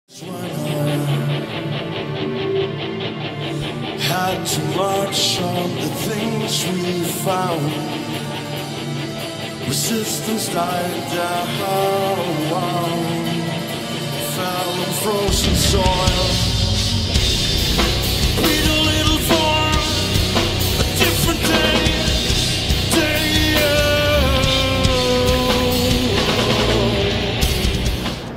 Had too much of the things we found. Resistance died down. Fell in frozen soil. Wait a little for a different day.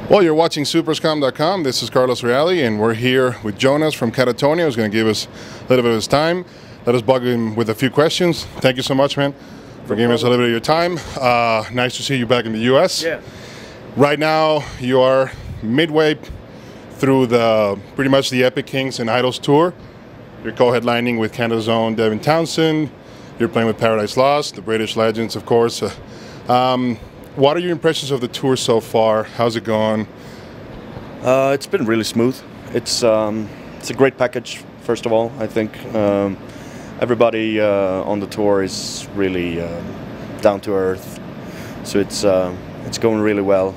Well, you're watching Superskum.com. This is Carlos Reale, and we're here with Jonas from KATATONIA, who's going to give us a little bit of his time. Let us bug him with a few questions. Thank you so much, man, for giving us a little bit of your time. Nice to see you back in the U.S. Yeah. Right now, you are midway through pretty much the Epic Kings and Idols tour. You're co-headlining with Canada's own Devin Townsend. You're playing with Paradise Lost, the British legends, of course. What are your impressions of the tour so far? How's it going? It's been really smooth. It's a great package. First of all, I think everybody on the tour is really down to earth. So it's going really well.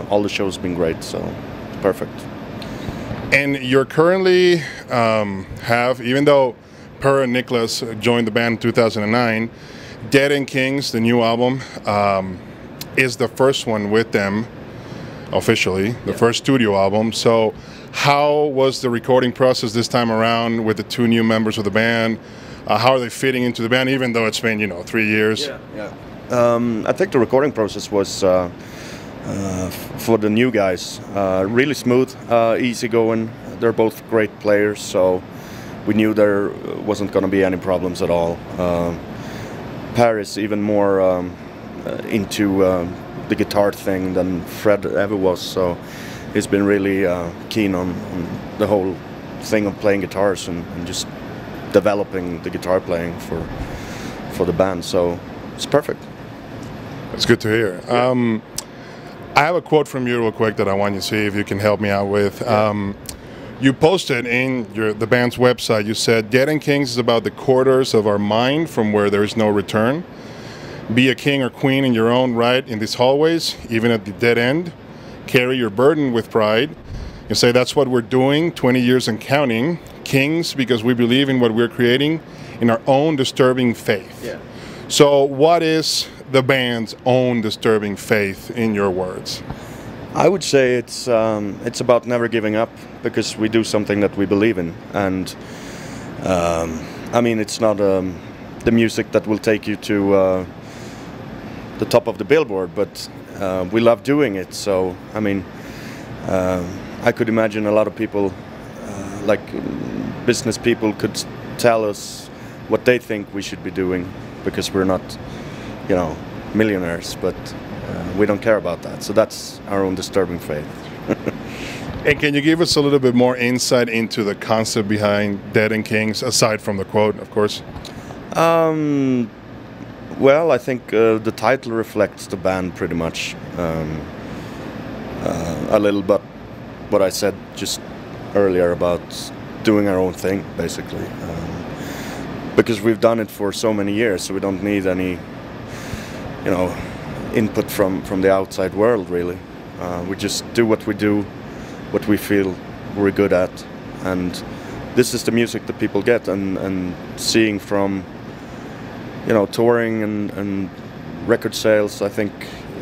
All the shows have been great, so it's perfect. And you're currently even though Per and Nicholas joined the band in 2009, Dead and Kings, the new album, is the first one with them officially, the first studio album. So how was the recording process this time around with the two new members of the band? How are they fitting into the band, even though it's been, 3 years? I think the recording process was for the new guys really smooth, easy going. They're both great players, so we knew there wasn't going to be any problems at all. Per is even more into the guitar thing than Fred ever was, so he's been really keen on the whole thing of playing guitars and just developing the guitar playing for the band, so it's perfect. That's good to hear. I have a quote from you real quick that I want you to see if you can help me out with. You posted in the band's website, you said, Dead and Kings is about the corridors of our mind from where there is no return. Be a king or queen in your own right in these hallways, even at the dead end. Carry your burden with pride. You say that's what we're doing, 20 years and counting. Kings because we believe in what we're creating in our own disturbing faith. Yeah. So what is the band's own disturbing faith in your words? I would say it's about never giving up, because we do something that we believe in, and I mean, it's not the music that will take you to the top of the Billboard, but we love doing it. So I mean, I could imagine a lot of people, like business people, could tell us what they think we should be doing, because we're not, millionaires, but we don't care about that. So that's our own disturbing faith. And can you give us a little bit more insight into the concept behind Dead and Kings, aside from the quote, of course? Well, I think the title reflects the band pretty much. A little bit what I said just earlier about doing our own thing, basically. Because we've done it for so many years, so we don't need any, input from the outside world, really. We just do what we do, what we feel we're good at, and this is the music that people get, and seeing from touring and record sales, I think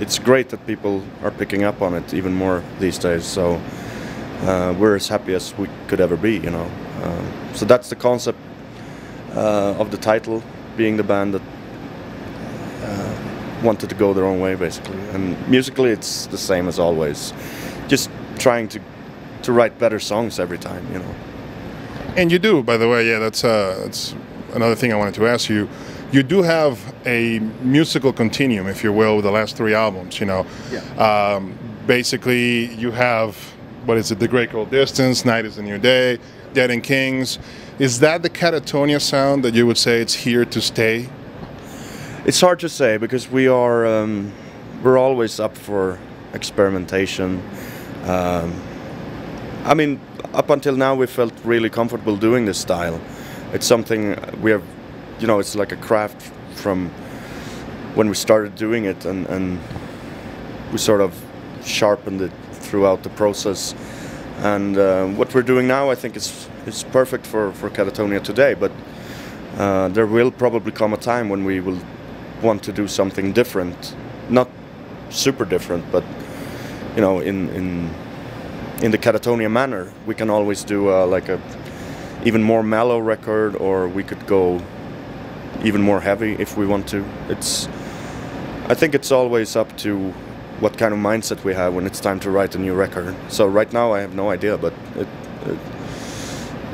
it's great that people are picking up on it even more these days. So we're as happy as we could ever be, So that's the concept of the title, being the band that wanted to go their own way, basically. And musically, it's the same as always, just trying to write better songs every time, And you do, by the way. Yeah, that's another thing I wanted to ask you. You do have a musical continuum, if you will, with the last 3 albums, Yeah. Basically, you have, what is it, The Great Cold Distance, Night is a New Day, Dead and Kings. Is that the KATATONIA sound that you would say it's here to stay? It's hard to say, because we're always up for experimentation. I mean, up until now we felt really comfortable doing this style. It's something we have, it's like a craft from when we started doing it, and we sort of sharpened it throughout the process. And what we're doing now, I think, is perfect for Katatonia today. But there will probably come a time when we will want to do something different, not super different, but you know, in the Katatonia manner. We can always do like a even more mellow record, or we could go even more heavy if we want to. I think it's always up to what kind of mindset we have when it's time to write a new record. So right now I have no idea, but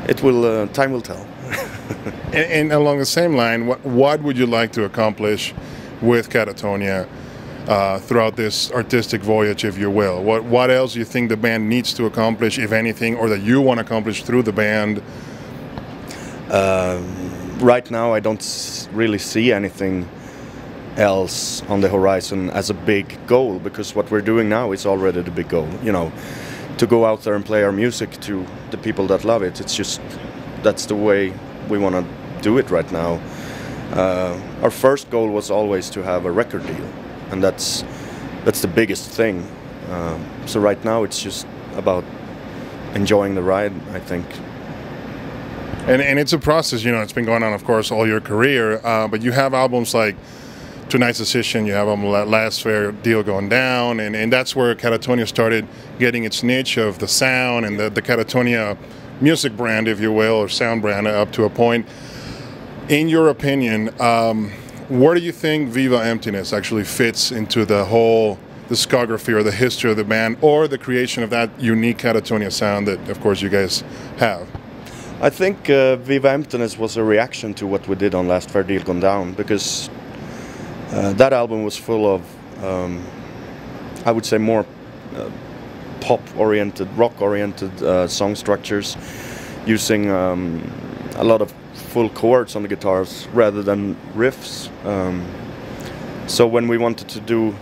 it will. Time will tell. And along the same line, what would you like to accomplish with Katatonia throughout this artistic voyage, if you will? What else do you think the band needs to accomplish, if anything, or that you want to accomplish through the band? Right now I don't really see anything else on the horizon as a big goal, because what we're doing now is already the big goal. You know, to go out there and play our music to the people that love it. It's just, that's the way we want to do it right now. Our first goal was always to have a record deal, and that's the biggest thing. So right now it's just about enjoying the ride, I think. And it's a process, you know, it's been going on, of course, all your career, but you have albums like Tonight's Decision, you have Last Fair Deal Going Down, and that's where Katatonia started getting its niche of the sound and the Katatonia music brand, if you will, or sound brand up to a point. In your opinion, where do you think Viva Emptiness actually fits into the whole discography or the history of the band, or the creation of that unique Katatonia sound that, of course, you guys have? I think Viva Emptiness was a reaction to what we did on Last Fair Deal Gone Down, because that album was full of, I would say, more pop-oriented, rock-oriented song structures, using a lot of full chords on the guitars rather than riffs. So when we wanted to do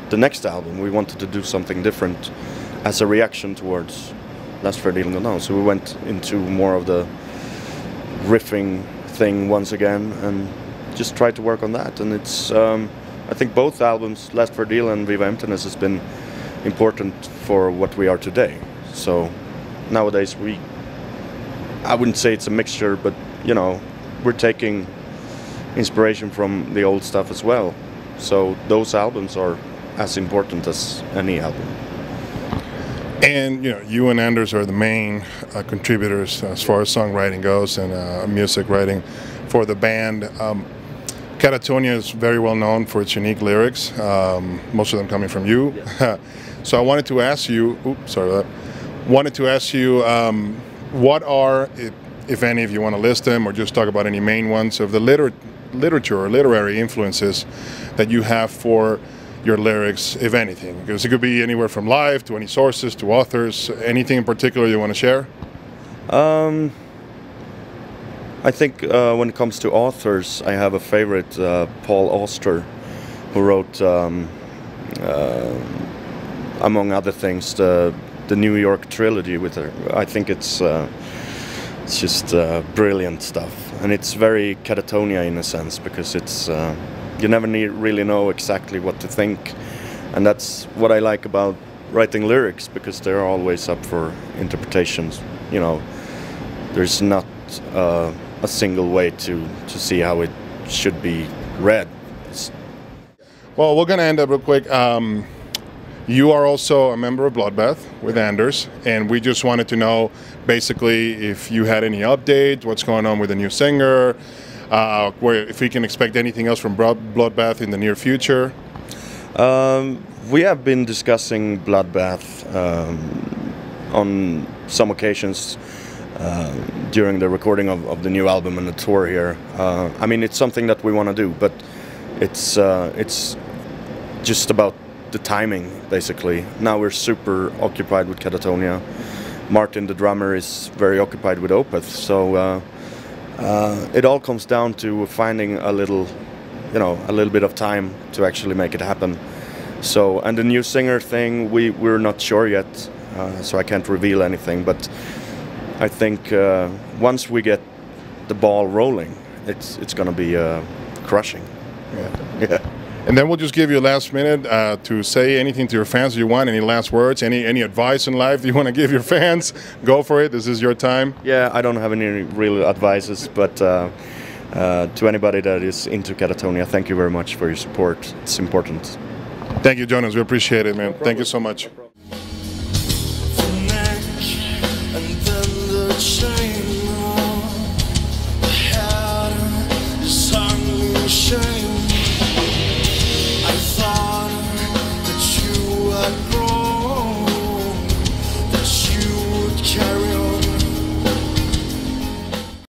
the next album, we wanted to do something different as a reaction towards Last Fair Deal Gone Down. So we went into more of the riffing thing once again and just tried to work on that. And it's, I think both albums, Last Fair Deal and Viva Emptiness, has been important for what we are today. So nowadays I wouldn't say it's a mixture, but you know, we're taking inspiration from the old stuff as well. So those albums are as important as any album. And you know, you and Anders are the main contributors as far as songwriting goes and music writing for the band. Katatonia is very well known for its unique lyrics, most of them coming from you. Yeah. So I wanted to ask you, what are, if any, if you want to list them, or just talk about any main ones of the literature or literary influences that you have for your lyrics, if anything? Because it could be anywhere from live to any sources to authors. Anything in particular you want to share? I think when it comes to authors, I have a favorite, Paul Auster, who wrote, among other things, the New York trilogy with her. I think it's just brilliant stuff, and it's very Katatonia in a sense, because it's you never really know exactly what to think, and that's what I like about writing lyrics, because they're always up for interpretations. You know, there's not a single way to see how it should be read. Well, we're going to end up real quick. You are also a member of Bloodbath with Anders, and we just wanted to know basically if you had any update, what's going on with the new singer, if we can expect anything else from Bloodbath in the near future. We have been discussing Bloodbath on some occasions during the recording of the new album and the tour here. I mean, it's something that we want to do, but it's just about the timing, basically. Now we're super occupied with Katatonia. Martin, the drummer, is very occupied with Opeth, so it all comes down to finding a little bit of time to actually make it happen. So, and the new singer thing, we're not sure yet, so I can't reveal anything, but I think once we get the ball rolling, it's going to be crushing. Yeah. And then we'll just give you a last minute to say anything to your fans if you want. Any last words? Any advice in life you want to give your fans? Go for it. This is your time. Yeah, I don't have any real advices, but to anybody that is into Katatonia, thank you very much for your support. It's important. Thank you, Jonas. We appreciate it, man. Thank you so much.